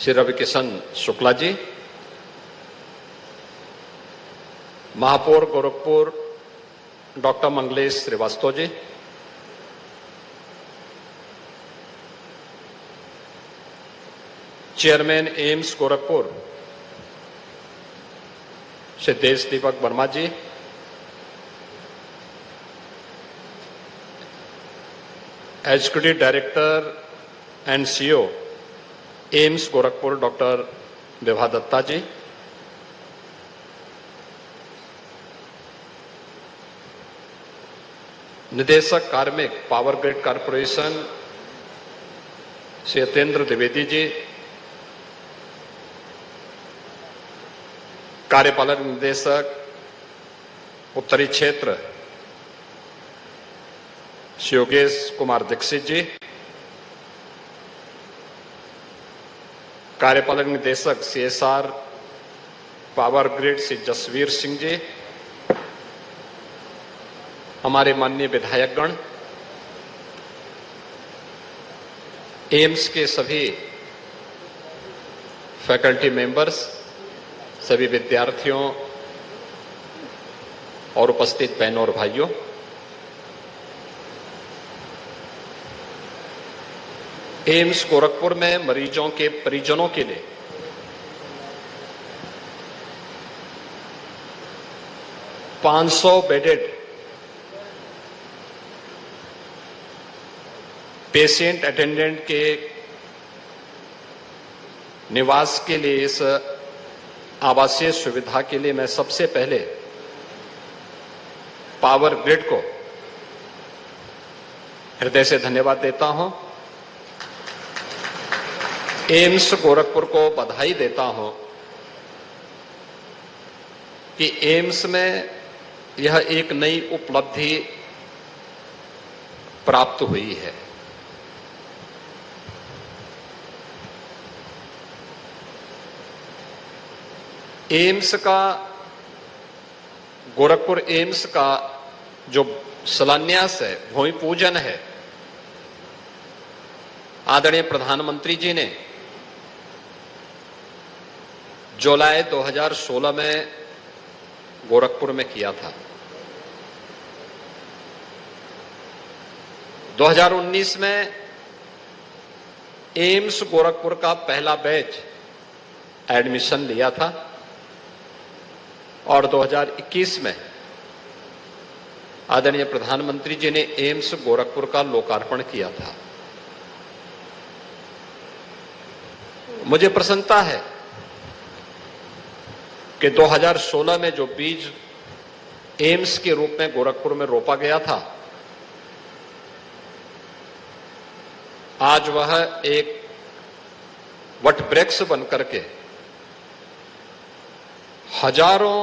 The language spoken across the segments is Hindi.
श्री रविकिशन शुक्ला जी, महापौर Gorakhpur doctor Manglesh Srivastava ji, chairman AIIMS Gorakhpur Shri Desh Deepak Verma ji, executive director and CEO AIIMS Gorakhpur doctor Vibha Dutta ji, निदेशक कार्मिक power grid corporation Shri Yatendra Dwivedi ji, कार्यपालक निदेशक उत्तरी क्षेत्र श्री योगेश कुमार दीक्षित जी, कार्यपालक निदेशक CSR power grid Shri Jasvir Singh ji, हमारे माननीय विधायकगण, एम्स के सभी फैकल्टी मेंबर्स, सभी विद्यार्थियों और उपस्थित बहनों और भाइयों, एम्स गोरखपुर में मरीजों के परिजनों के लिए $500 बेडेड पेशेंट अटेंडेंट के निवास के लिए, इस आवासीय सुविधा के लिए मैं सबसे पहले पावर ग्रिड को हृदय से धन्यवाद देता हूं। एम्स गोरखपुर को बधाई देता हूं कि एम्स में यह एक नई उपलब्धि प्राप्त हुई है। एम्स का, गोरखपुर एम्स का जो शिलान्यास है, भूमि पूजन है, आदरणीय प्रधानमंत्री जी ने जुलाई 2016 में गोरखपुर में किया था। 2019 में एम्स गोरखपुर का पहला बैच एडमिशन लिया था और 2021 में आदरणीय प्रधानमंत्री जी ने एम्स गोरखपुर का लोकार्पण किया था। मुझे प्रसन्नता है कि 2016 में जो बीज एम्स के रूप में गोरखपुर में रोपा गया था, आज वह एक वटवृक्ष बनकर के हजारों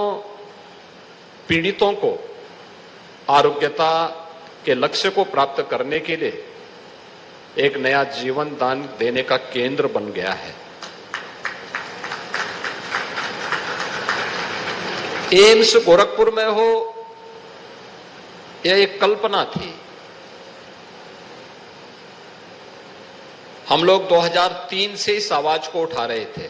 पीड़ितों को आरोग्यता के लक्ष्य को प्राप्त करने के लिए एक नया जीवन दान देने का केंद्र बन गया है। एम्स गोरखपुर में हो, यह एक कल्पना थी। हम लोग 2003 से इस आवाज को उठा रहे थे।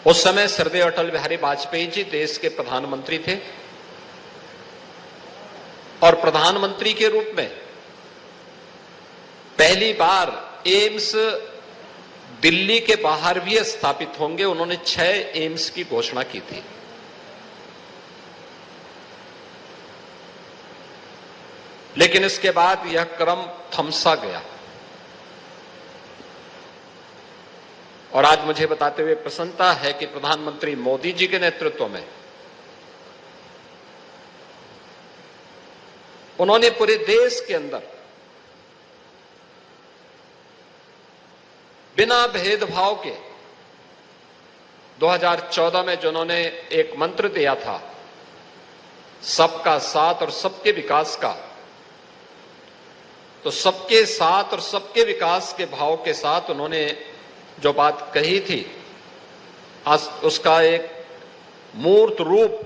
उस समय श्रद्धेय अटल बिहारी वाजपेयी जी देश के प्रधानमंत्री थे और प्रधानमंत्री के रूप में पहली बार एम्स दिल्ली के बाहर भी स्थापित होंगे। उन्होंने 6 एम्स की घोषणा की थी। लेकिन इसके बाद यह क्रम थमसा गया और आज मुझे बताते हुए प्रसन्नता है कि प्रधानमंत्री मोदी जी के नेतृत्व में उन्होंने पूरे देश के अंदर बिना भेदभाव के 2014 में जो उन्होंने एक मंत्र दिया था, सबका साथ और सबके विकास का, तो सबके साथ और सबके विकास के भाव के साथ उन्होंने जो बात कही थी, आज उसका एक मूर्त रूप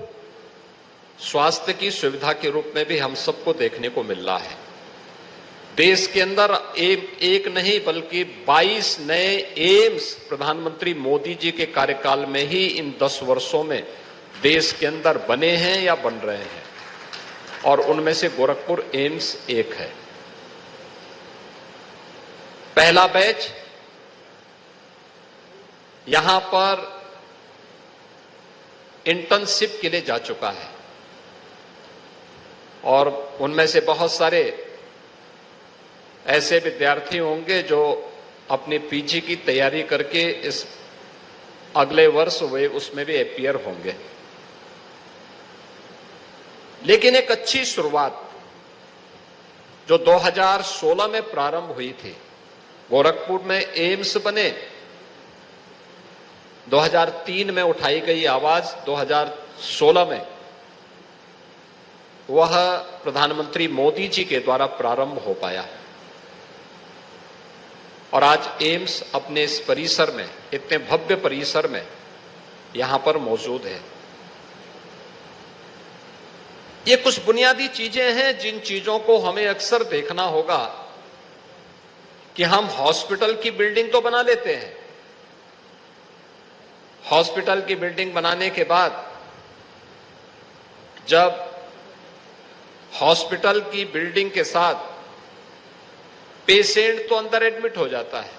स्वास्थ्य की सुविधा के रूप में भी हम सबको देखने को मिल रहा है। देश के अंदर एक नहीं बल्कि 22 नए एम्स प्रधानमंत्री मोदी जी के कार्यकाल में ही इन 10 वर्षों में देश के अंदर बने हैं या बन रहे हैं, और उनमें से गोरखपुर एम्स एक है। पहला बैच यहां पर इंटर्नशिप के लिए जा चुका है, और उनमें से बहुत सारे ऐसे विद्यार्थी होंगे जो अपनी पीजी की तैयारी करके इस अगले वर्ष वे उसमें भी अपीयर होंगे। लेकिन एक अच्छी शुरुआत जो 2016 में प्रारंभ हुई थी, गोरखपुर में एम्स बने, 2003 में उठाई गई आवाज 2016 में वह प्रधानमंत्री मोदी जी के द्वारा प्रारंभ हो पाया, और आज एम्स अपने इस परिसर में, इतने भव्य परिसर में यहां पर मौजूद है। ये कुछ बुनियादी चीजें हैं जिन चीजों को हमें अक्सर देखना होगा कि हम हॉस्पिटल की बिल्डिंग तो बना लेते हैं, हॉस्पिटल की बिल्डिंग बनाने के बाद जब हॉस्पिटल की बिल्डिंग के साथ पेशेंट तो अंदर एडमिट हो जाता है,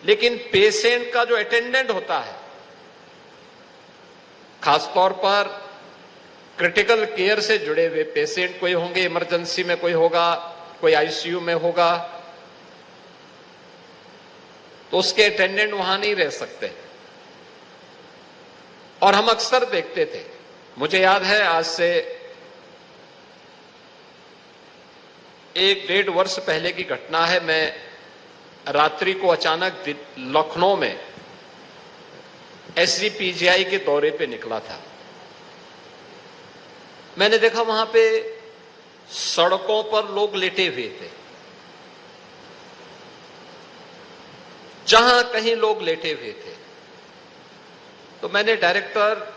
लेकिन पेशेंट का जो अटेंडेंट होता है, खासतौर पर क्रिटिकल केयर से जुड़े हुए पेशेंट कोई होंगे, इमरजेंसी में कोई होगा, कोई आईसीयू में होगा, तो उसके अटेंडेंट वहां नहीं रह सकते। और हम अक्सर देखते थे, मुझे याद है आज से 1-1.5 वर्ष पहले की घटना है, मैं रात्रि को अचानक लखनऊ में एसजीपीजीआई के दौरे पे निकला था। मैंने देखा वहां पे सड़कों पर लोग लेटे हुए थे, जहां कहीं लोग लेटे हुए थे। तो मैंने डायरेक्टर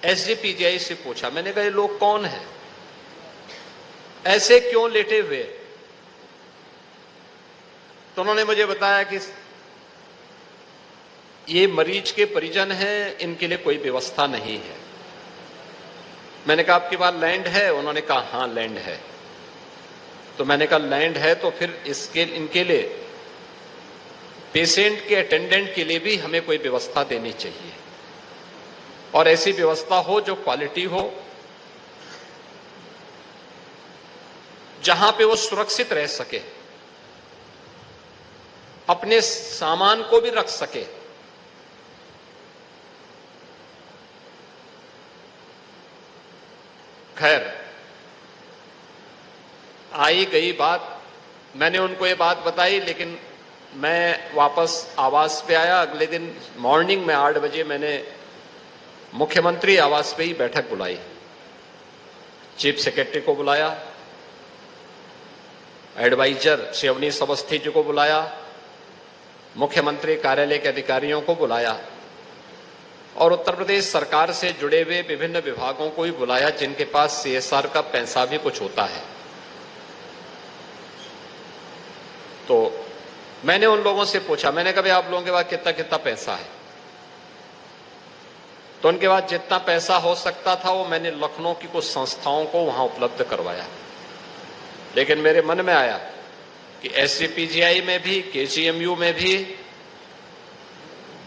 एसजीपीजीआई से पूछा, मैंने कहा ये लोग कौन हैं, ऐसे क्यों लेटे हुए? तो उन्होंने मुझे बताया कि ये मरीज के परिजन हैं, इनके लिए कोई व्यवस्था नहीं है। मैंने कहा आपके पास लैंड है? उन्होंने कहा हां लैंड है। तो मैंने कहा लैंड है तो फिर इनके लिए पेशेंट के अटेंडेंट के लिए भी हमें कोई व्यवस्था देनी चाहिए, और ऐसी व्यवस्था हो जो क्वालिटी हो, जहां पे वो सुरक्षित रह सके, अपने सामान को भी रख सके। खैर, आई गई बात, मैंने उनको ये बात बताई, लेकिन मैं वापस आवास पे आया। अगले दिन मॉर्निंग में 8 बजे मैंने मुख्यमंत्री आवास पे ही बैठक बुलाई, चीफ सेक्रेटरी को बुलाया, एडवाइजर शिवनीश अवस्थी जी को बुलाया, मुख्यमंत्री कार्यालय के अधिकारियों को बुलाया, और उत्तर प्रदेश सरकार से जुड़े हुए विभिन्न विभागों को भी बुलाया जिनके पास सीएसआर का पैसा भी कुछ होता है। तो मैंने उन लोगों से पूछा, मैंने कहा भाई आप लोगों के पास कितना कितना पैसा है? तो उनके पास जितना पैसा हो सकता था वो मैंने लखनऊ की कुछ संस्थाओं को वहां उपलब्ध करवाया। लेकिन मेरे मन में आया कि एसजीपीजीआई में भी, केजीएमयू में भी,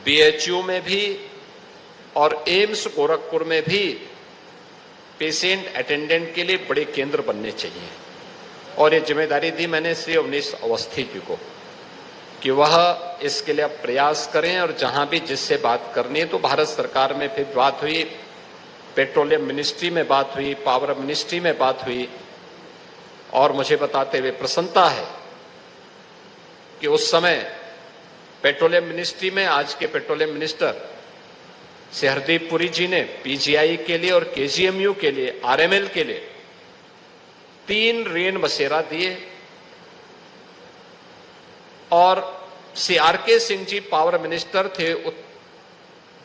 बीएचयू में भी और एम्स गोरखपुर में भी पेशेंट अटेंडेंट के लिए बड़े केंद्र बनने चाहिए। और ये जिम्मेदारी दी मैंने श्री शिवनीश अवस्थी जी को कि वह इसके लिए अब प्रयास करें, और जहां भी जिससे बात करनी है, तो भारत सरकार में फिर बात हुई, पेट्रोलियम मिनिस्ट्री में बात हुई, पावर मिनिस्ट्री में बात हुई, और मुझे बताते हुए प्रसन्नता है कि उस समय पेट्रोलियम मिनिस्ट्री में आज के पेट्रोलियम मिनिस्टर श्री हरदीप पुरी जी ने पीजीआई के लिए और केजीएमयू के लिए, आरएमएल के लिए 3 रेन बसेरा दिए, और Shri R K Singh ji power minister थे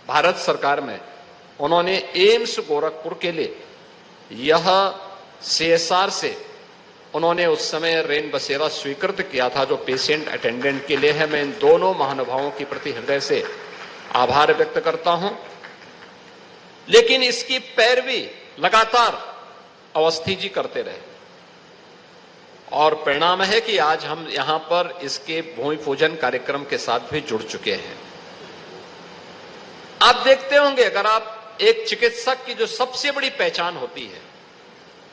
भारत सरकार में, उन्होंने एम्स गोरखपुर के लिए यह सीएसआर से उन्होंने उस समय रेन बसेरा स्वीकृत किया था जो पेशेंट अटेंडेंट के लिए है। मैं इन दोनों महानुभावों के प्रति हृदय से आभार व्यक्त करता हूं। लेकिन इसकी पैरवी लगातार अवस्थी जी करते रहे और परिणाम है कि आज हम यहां पर इसके भूमि पूजन कार्यक्रम के साथ भी जुड़ चुके हैं। आप देखते होंगे, अगर आप एक चिकित्सक की जो सबसे बड़ी पहचान होती है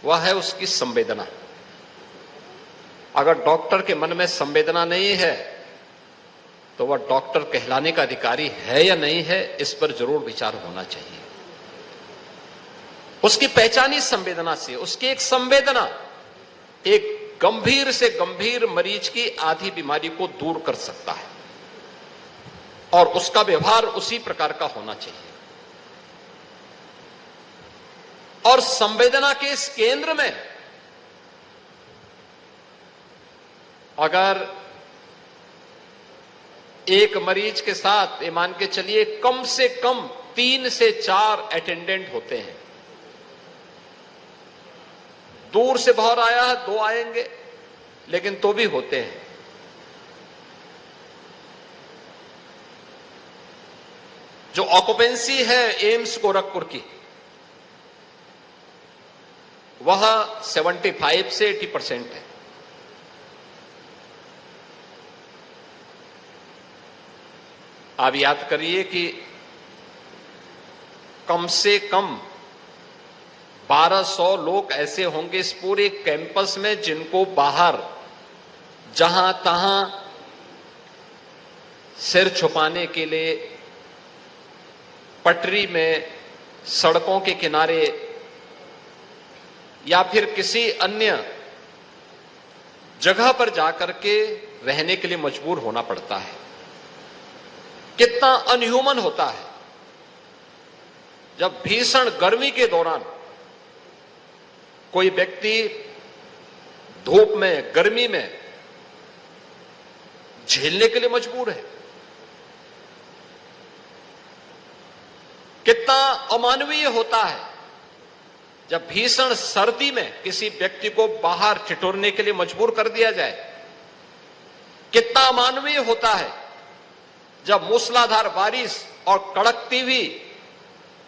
वह है उसकी संवेदना। अगर डॉक्टर के मन में संवेदना नहीं है तो वह डॉक्टर कहलाने का अधिकारी है या नहीं है, इस पर जरूर विचार होना चाहिए। उसकी पहचान ही संवेदना से, उसकी एक संवेदना एक गंभीर से गंभीर मरीज की आधी बीमारी को दूर कर सकता है और उसका व्यवहार उसी प्रकार का होना चाहिए। और संवेदना के इस केंद्र में अगर एक मरीज के साथ ये मान के चलिए कम से कम 3 से 4 अटेंडेंट होते हैं, दूर से बहुत आया है 2 आएंगे, लेकिन तो भी होते हैं। जो ऑक्यूपेंसी है एम्स गोरखपुर की वह 75 से 80% है। आप याद करिए कि कम से कम 1200 लोग ऐसे होंगे इस पूरे कैंपस में जिनको बाहर जहां तहां सिर छुपाने के लिए पटरी में, सड़कों के किनारे या फिर किसी अन्य जगह पर जाकर के रहने के लिए मजबूर होना पड़ता है। कितना अनह्यूमन होता है जब भीषण गर्मी के दौरान कोई व्यक्ति धूप में, गर्मी में झेलने के लिए मजबूर है। कितना अमानवीय होता है जब भीषण सर्दी में किसी व्यक्ति को बाहर ठिठुरने के लिए मजबूर कर दिया जाए। कितना अमानवीय होता है जब मूसलाधार बारिश और कड़कती हुई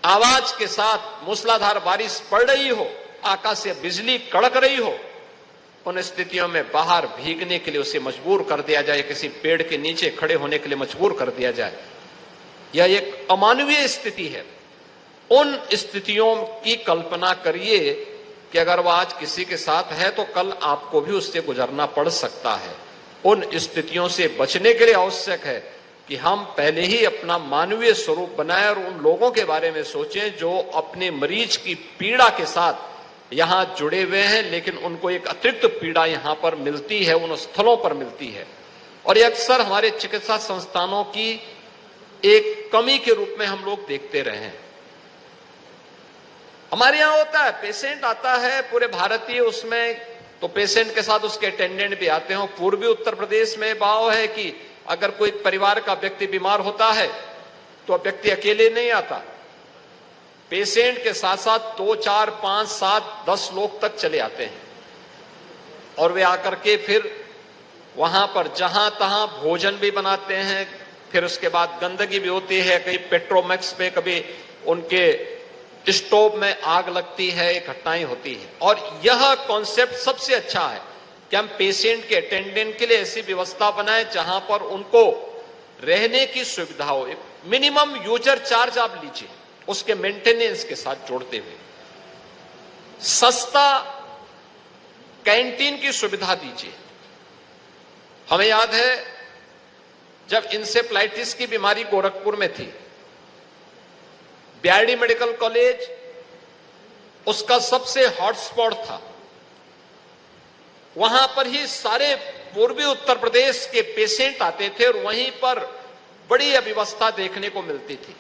आवाज के साथ मूसलाधार बारिश पड़ रही हो, आकाश से बिजली कड़क रही हो, उन स्थितियों में बाहर भीगने के लिए उसे मजबूर कर दिया जाए, किसी पेड़ के नीचे खड़े होने के लिए मजबूर कर दिया जाए। यह एक अमानवीय स्थिति है। उन स्थितियों की कल्पना करिए कि अगर वह आज किसी के साथ है तो कल आपको भी उससे गुजरना पड़ सकता है। उन स्थितियों से बचने के लिए आवश्यक है कि हम पहले ही अपना मानवीय स्वरूप बनाएं और उन लोगों के बारे में सोचें जो अपने मरीज की पीड़ा के साथ यहां जुड़े हुए हैं, लेकिन उनको एक अतिरिक्त पीड़ा यहां पर मिलती है, उन स्थलों पर मिलती है। और ये अक्सर हमारे चिकित्सा संस्थानों की एक कमी के रूप में हम लोग देखते रहे हैं। हमारे यहां होता है, पेशेंट आता है पूरे भारतीय, उसमें तो पेशेंट के साथ उसके अटेंडेंट भी आते हैं। पूर्वी उत्तर प्रदेश में भाव है कि अगर कोई परिवार का व्यक्ति बीमार होता है तो व्यक्ति अकेले नहीं आता, पेशेंट के साथ साथ 2, 4, 5, 7, 10 लोग तक चले आते हैं और वे आकर के फिर वहां पर जहां तहां भोजन भी बनाते हैं। फिर उसके बाद गंदगी भी होती है, कहीं पेट्रोमैक्स पे, कभी उनके स्टोव में आग लगती है, घटनाएं होती है। और यह कॉन्सेप्ट सबसे अच्छा है कि हम पेशेंट के अटेंडेंट के लिए ऐसी व्यवस्था बनाएं जहां पर उनको रहने की सुविधा हो। मिनिमम यूजर चार्ज आप लीजिए, उसके मेंटेनेंस के साथ जोड़ते हुए सस्ता कैंटीन की सुविधा दीजिए। हमें याद है जब इंसेफ्लाइटिस की बीमारी गोरखपुर में थी, बीआरडी मेडिकल कॉलेज उसका सबसे हॉटस्पॉट था। वहां पर ही सारे पूर्वी उत्तर प्रदेश के पेशेंट आते थे और वहीं पर बड़ी अव्यवस्था देखने को मिलती थी।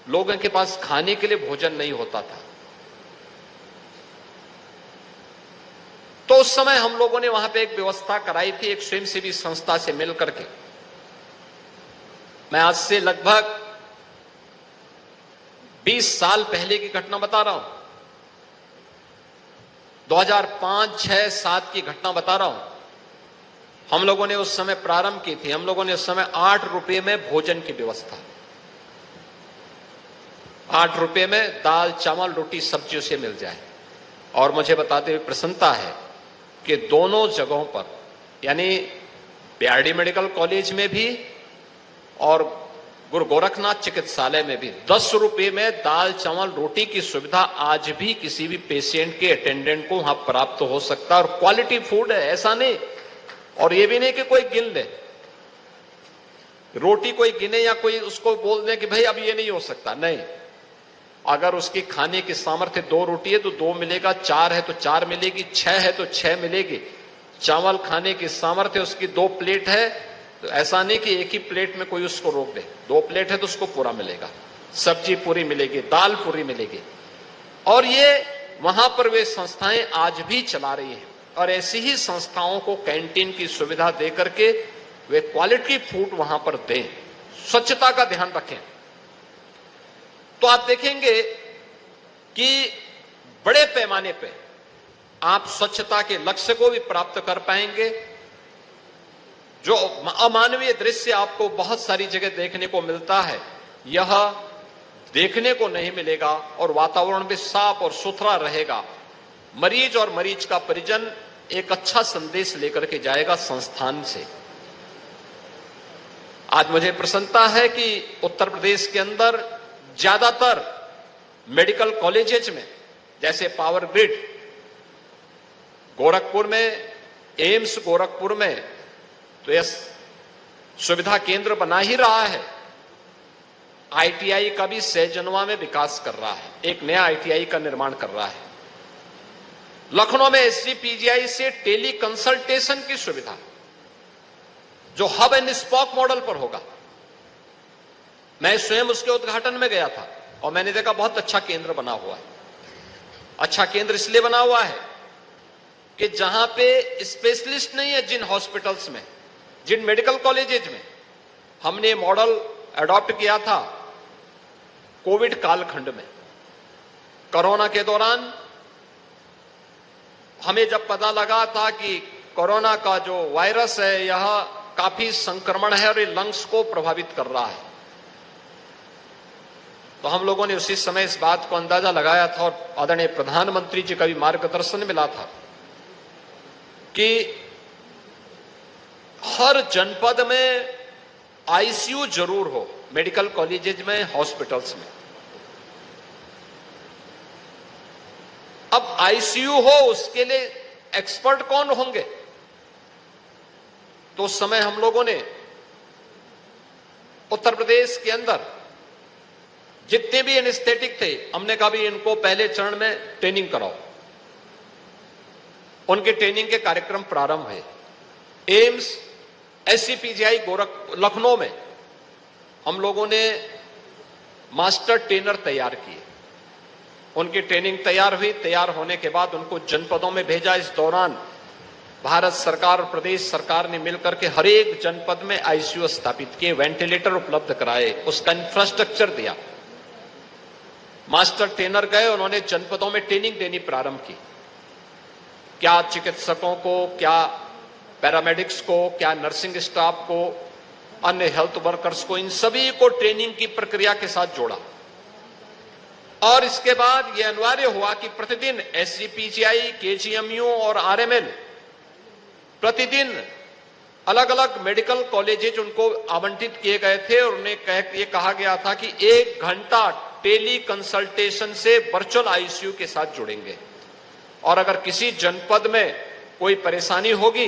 लोगों के पास खाने के लिए भोजन नहीं होता था। तो उस समय हम लोगों ने वहां पे एक व्यवस्था कराई थी, एक स्वयंसेवी संस्था से मिलकर के। मैं आज से लगभग 20 साल पहले की घटना बता रहा हूं। 2005, 6, 7 की घटना बता रहा हूं। हम लोगों ने उस समय प्रारंभ की थी। हम लोगों ने उस समय 8 रुपए में भोजन की व्यवस्था, 8 रुपए में दाल, चावल, रोटी, सब्जी उसे मिल जाए। और मुझे बताते हुए प्रसन्नता है कि दोनों जगहों पर, यानी बीआरडी मेडिकल कॉलेज में भी और गुरु गोरखनाथ चिकित्सालय में भी 10 रुपए में दाल, चावल, रोटी की सुविधा आज भी किसी भी पेशेंट के अटेंडेंट को वहां प्राप्त हो सकता है। और क्वालिटी फूड है, ऐसा नहीं। और ये भी नहीं कि कोई गिन ले, रोटी कोई गिने या कोई उसको बोल दे कि भाई अब ये नहीं हो सकता, नहीं। अगर उसकी खाने की सामर्थ्य 2 रोटी है तो 2 मिलेगा, 4 है तो 4 मिलेगी, 6 है तो 6 मिलेगी। चावल खाने की सामर्थ्य उसकी 2 प्लेट है तो ऐसा नहीं कि एक ही प्लेट में कोई उसको रोक दे, 2 प्लेट है तो उसको पूरा मिलेगा, सब्जी पूरी मिलेगी, दाल पूरी मिलेगी। और ये वहां पर वे संस्थाएं आज भी चला रही हैं। और ऐसी ही संस्थाओं को कैंटीन की सुविधा देकर के वे क्वालिटी फूड वहां पर दें, स्वच्छता का ध्यान रखें। तो आप देखेंगे कि बड़े पैमाने पे आप स्वच्छता के लक्ष्य को भी प्राप्त कर पाएंगे। जो अमानवीय दृश्य आपको बहुत सारी जगह देखने को मिलता है, यह देखने को नहीं मिलेगा। और वातावरण भी साफ और सुथरा रहेगा। मरीज और मरीज का परिजन एक अच्छा संदेश लेकर के जाएगा संस्थान से। आज मुझे प्रसन्नता है कि उत्तर प्रदेश के अंदर ज्यादातर मेडिकल कॉलेजेज में, जैसे पावर ग्रिड गोरखपुर में, एम्स गोरखपुर में, तो यह सुविधा केंद्र बना ही रहा है। आईटीआई का भी सहजनवा में विकास कर रहा है, एक नया आईटीआई का निर्माण कर रहा है। लखनऊ में एसजीपीजीआई से टेली कंसल्टेशन की सुविधा, जो हब एंड स्पोक मॉडल पर होगा। मैं स्वयं उसके उद्घाटन में गया था और मैंने देखा बहुत अच्छा केंद्र बना हुआ है। अच्छा केंद्र इसलिए बना हुआ है कि जहां पे स्पेशलिस्ट नहीं है, जिन हॉस्पिटल्स में, जिन मेडिकल कॉलेजेज में हमने मॉडल अडॉप्ट किया था कोविड कालखंड में, कोरोना के दौरान हमें जब पता लगा था कि कोरोना का जो वायरस है यह काफी संक्रमण है और ये लंग्स को प्रभावित कर रहा है, तो हम लोगों ने उसी समय इस बात को अंदाजा लगाया था और आदरणीय प्रधानमंत्री जी का भी मार्गदर्शन मिला था कि हर जनपद में आईसीयू जरूर हो, मेडिकल कॉलेजेज में, हॉस्पिटल्स में। अब आईसीयू हो, उसके लिए एक्सपर्ट कौन होंगे? तो उस समय हम लोगों ने उत्तर प्रदेश के अंदर जितने भी एनेस्थेटिक थे, हमने कहा भी इनको पहले चरण में ट्रेनिंग कराओ। उनके ट्रेनिंग के कार्यक्रम प्रारंभ हुए। एम्स, एसजीपीजीआई लखनऊ में हम लोगों ने मास्टर ट्रेनर तैयार किए। उनकी ट्रेनिंग तैयार हुई। तैयार होने के बाद उनको जनपदों में भेजा। इस दौरान भारत सरकार और प्रदेश सरकार ने मिलकर के हर एक जनपद में आईसीयू स्थापित किए, वेंटिलेटर उपलब्ध कराए, उसका इंफ्रास्ट्रक्चर दिया। मास्टर ट्रेनर गए, उन्होंने जनपदों में ट्रेनिंग देनी प्रारंभ की। क्या चिकित्सकों को, क्या पैरामेडिक्स को, क्या नर्सिंग स्टाफ को, अन्य हेल्थ वर्कर्स को, इन सभी को ट्रेनिंग की प्रक्रिया के साथ जोड़ा। और इसके बाद यह अनिवार्य हुआ कि प्रतिदिन एसजीपीजीआई, केजीएमयू और आरएमएल प्रतिदिन अलग अलग मेडिकल कॉलेजेज उनको आवंटित किए गए थे और उन्हें ये कहा गया था कि 1 घंटा टेली कंसल्टेशन से वर्चुअल आईसीयू के साथ जुड़ेंगे। और अगर किसी जनपद में कोई परेशानी होगी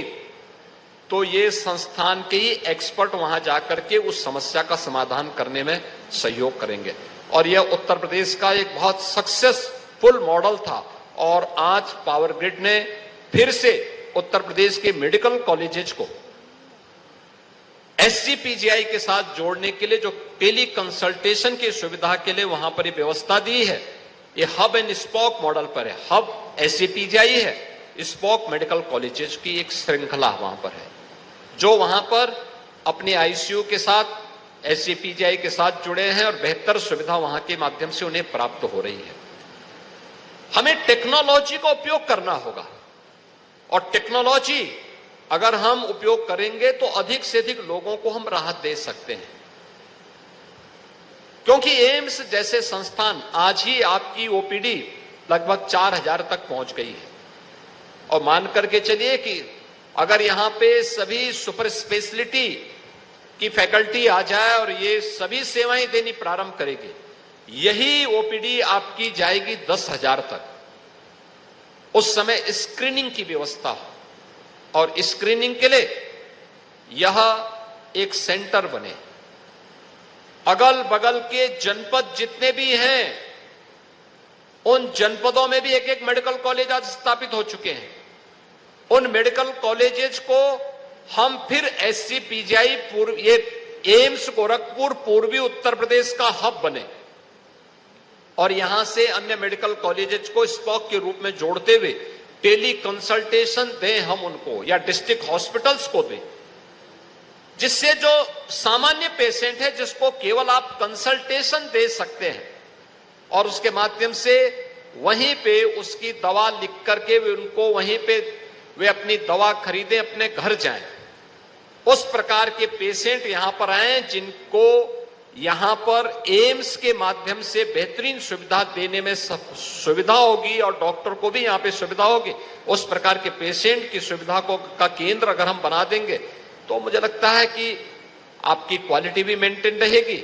तो ये संस्थान के ही एक्सपर्ट वहां जाकर के उस समस्या का समाधान करने में सहयोग करेंगे। और यह उत्तर प्रदेश का एक बहुत सक्सेसफुल मॉडल था। और आज पावर ग्रिड ने फिर से उत्तर प्रदेश के मेडिकल कॉलेजेज को एसजीपीजीआई के साथ जोड़ने के लिए जो टेली कंसल्टेशन की सुविधा के लिए वहां पर व्यवस्था दी है, ये हब एंड स्पोक मॉडल पर है। हब एसजीपीजीआई है, स्पोक मेडिकल कॉलेजेस की एक श्रृंखला वहां पर है, जो वहां पर अपने आईसीयू के साथ एसजीपीजीआई के साथ जुड़े हैं और बेहतर सुविधा वहां के माध्यम से उन्हें प्राप्त हो रही है। हमें टेक्नोलॉजी का उपयोग करना होगा और टेक्नोलॉजी अगर हम उपयोग करेंगे तो अधिक से अधिक लोगों को हम राहत दे सकते हैं, क्योंकि एम्स जैसे संस्थान आज ही आपकी ओपीडी लगभग 4000 तक पहुंच गई है। और मान करके चलिए कि अगर यहां पे सभी सुपर स्पेशलिटी की फैकल्टी आ जाए और ये सभी सेवाएं देनी प्रारंभ करेगी, यही ओपीडी आपकी जाएगी 10,000 तक। उस समय स्क्रीनिंग की व्यवस्था हो और स्क्रीनिंग के लिए यह एक सेंटर बने। अगल बगल के जनपद जितने भी हैं, उन जनपदों में भी एक एक मेडिकल कॉलेज आज स्थापित हो चुके हैं। उन मेडिकल कॉलेजेस को हम फिर SCPGI ये एम्स गोरखपुर पूर्वी उत्तर प्रदेश का हब बने और यहां से अन्य मेडिकल कॉलेजेस को स्पॉक के रूप में जोड़ते हुए टेली कंसल्टेशन दें हम उनको, या डिस्ट्रिक्ट हॉस्पिटल्स को दें, जिससे जो सामान्य पेशेंट है जिसको केवल आप कंसल्टेशन दे सकते हैं और उसके माध्यम से वहीं पे उसकी दवा लिख करके वे उनको वहीं पे वे अपनी दवा खरीदें, अपने घर जाएं। उस प्रकार के पेशेंट यहां पर आए जिनको यहां पर एम्स के माध्यम से बेहतरीन सुविधा देने में सुविधा होगी और डॉक्टर को भी यहां पे सुविधा होगी। उस प्रकार के पेशेंट की सुविधा का केंद्र अगर हम बना देंगे तो मुझे लगता है कि आपकी क्वालिटी भी मेंटेन रहेगी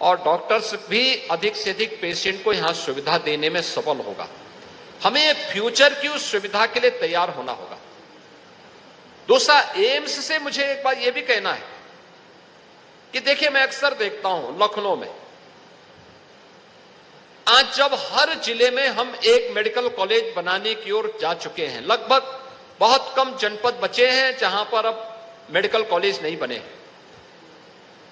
और डॉक्टर्स भी अधिक से अधिक पेशेंट को यहां सुविधा देने में सफल होगा। हमें फ्यूचर की उस सुविधा के लिए तैयार होना होगा। दूसरा, एम्स से मुझे एक बात यह भी कहना है कि देखिए, मैं अक्सर देखता हूं लखनऊ में आज जब हर जिले में हम एक मेडिकल कॉलेज बनाने की ओर जा चुके हैं, लगभग बहुत कम जनपद बचे हैं जहां पर अब मेडिकल कॉलेज नहीं बने।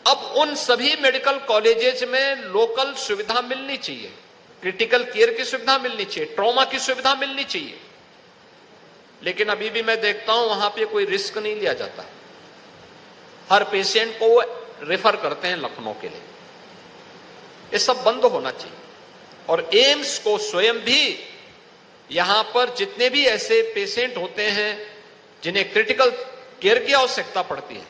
अब उन सभी मेडिकल कॉलेजेस में लोकल सुविधा मिलनी चाहिए, क्रिटिकल केयर की सुविधा मिलनी चाहिए, ट्रॉमा की सुविधा मिलनी चाहिए, लेकिन अभी भी मैं देखता हूं वहां पे कोई रिस्क नहीं लिया जाता। हर पेशेंट को वो रेफर करते हैं लखनऊ के लिए। ये सब बंद होना चाहिए और एम्स को स्वयं भी यहां पर जितने भी ऐसे पेशेंट होते हैं जिन्हें क्रिटिकल केयर की आवश्यकता पड़ती है,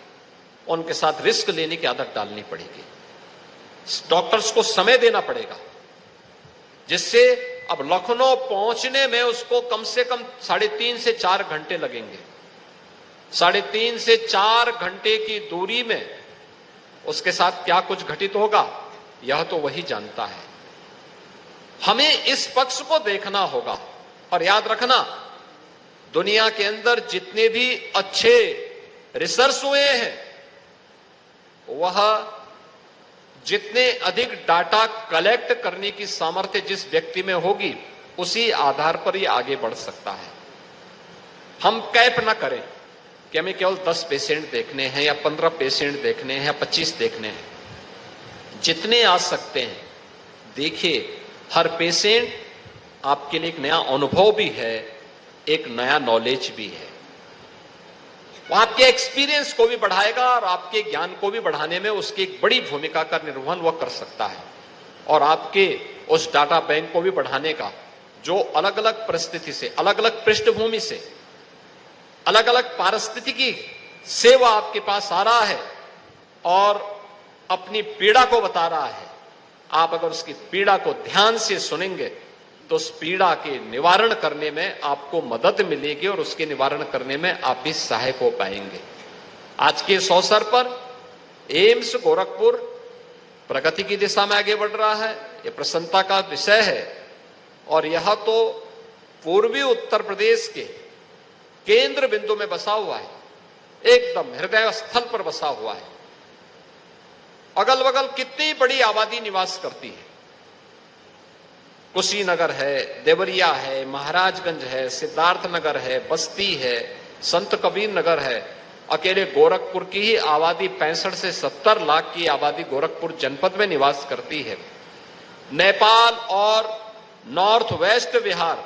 उनके साथ रिस्क लेने की आदत डालनी पड़ेगी। डॉक्टर्स को समय देना पड़ेगा, जिससे अब लखनऊ पहुंचने में उसको कम से कम 3.5 से 4 घंटे लगेंगे। 3.5 से 4 घंटे की दूरी में उसके साथ क्या कुछ घटित होगा यह तो वही जानता है। हमें इस पक्ष को देखना होगा और याद रखना, दुनिया के अंदर जितने भी अच्छे रिसर्च हुए हैं वह जितने अधिक डाटा कलेक्ट करने की सामर्थ्य जिस व्यक्ति में होगी उसी आधार पर ही आगे बढ़ सकता है। हम कैप ना करें कि हमें केवल 10 पेशेंट देखने हैं या 15 पेशेंट देखने हैं या 25 देखने हैं। जितने आ सकते हैं देखिए, हर पेशेंट आपके लिए एक नया अनुभव भी है, एक नया नॉलेज भी है। वो आपके एक्सपीरियंस को भी बढ़ाएगा और आपके ज्ञान को भी बढ़ाने में उसकी एक बड़ी भूमिका का निर्वहन वह कर सकता है और आपके उस डाटा बैंक को भी बढ़ाने का, जो अलग अलग परिस्थिति से, अलग अलग पृष्ठभूमि से, अलग अलग पारिस्थितिकी से वह आपके पास आ रहा है और अपनी पीड़ा को बता रहा है। आप अगर उसकी पीड़ा को ध्यान से सुनेंगे तो उस पीड़ा के निवारण करने में आपको मदद मिलेगी और उसके निवारण करने में आप भी सहायक हो पाएंगे। आज के इस अवसर पर एम्स गोरखपुर प्रगति की दिशा में आगे बढ़ रहा है, यह प्रसन्नता का विषय है और यह तो पूर्वी उत्तर प्रदेश के केंद्र बिंदु में बसा हुआ है, एकदम हृदय स्थल पर बसा हुआ है। अगल बगल कितनी बड़ी आबादी निवास करती है। कुशीनगर है, देवरिया है, महाराजगंज है, सिद्धार्थनगर है, बस्ती है, संत कबीर नगर है। अकेले गोरखपुर की ही आबादी 65 से 70 लाख की आबादी गोरखपुर जनपद में निवास करती है। नेपाल और नॉर्थ वेस्ट बिहार,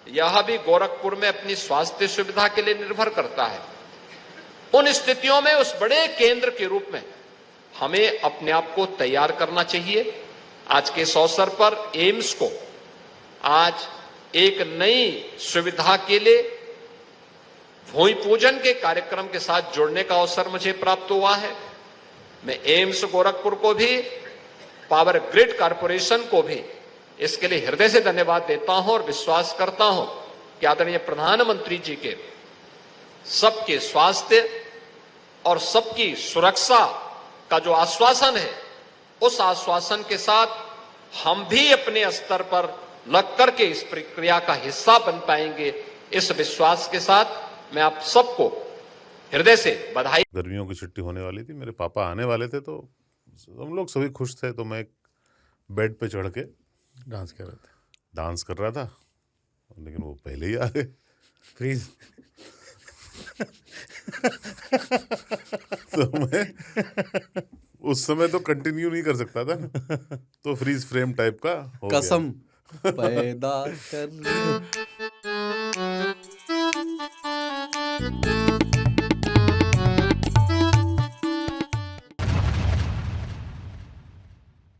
यह भी गोरखपुर में अपनी स्वास्थ्य सुविधा के लिए निर्भर करता है। उन स्थितियों में उस बड़े केंद्र के रूप में हमें अपने आप को तैयार करना चाहिए। आज के इस अवसर पर एम्स को आज एक नई सुविधा के लिए भूमि पूजन के कार्यक्रम के साथ जुड़ने का अवसर मुझे प्राप्त हुआ है। मैं एम्स गोरखपुर को भी, पावर ग्रिड कॉरपोरेशन को भी इसके लिए हृदय से धन्यवाद देता हूं और विश्वास करता हूं कि आदरणीय प्रधानमंत्री जी के सबके स्वास्थ्य और सबकी सुरक्षा का जो आश्वासन है, उस आश्वासन के साथ हम भी अपने स्तर पर लग करके इस प्रक्रिया का हिस्सा बन पाएंगे। इस विश्वास के साथ मैं आप सबको हृदय से बधाई। गर्मियों की छुट्टी होने वाली थी, मेरे पापा आने वाले थे, तो हम लोग सभी खुश थे। तो मैं बेड पे चढ़ के डांस कर रहे थे, डांस कर रहा था, लेकिन वो पहले ही आ गए। फ्रीज। तो मैं उस समय तो कंटिन्यू नहीं कर सकता था, तो फ्रीज फ्रेम टाइप का हो गया। कसम पैदा कर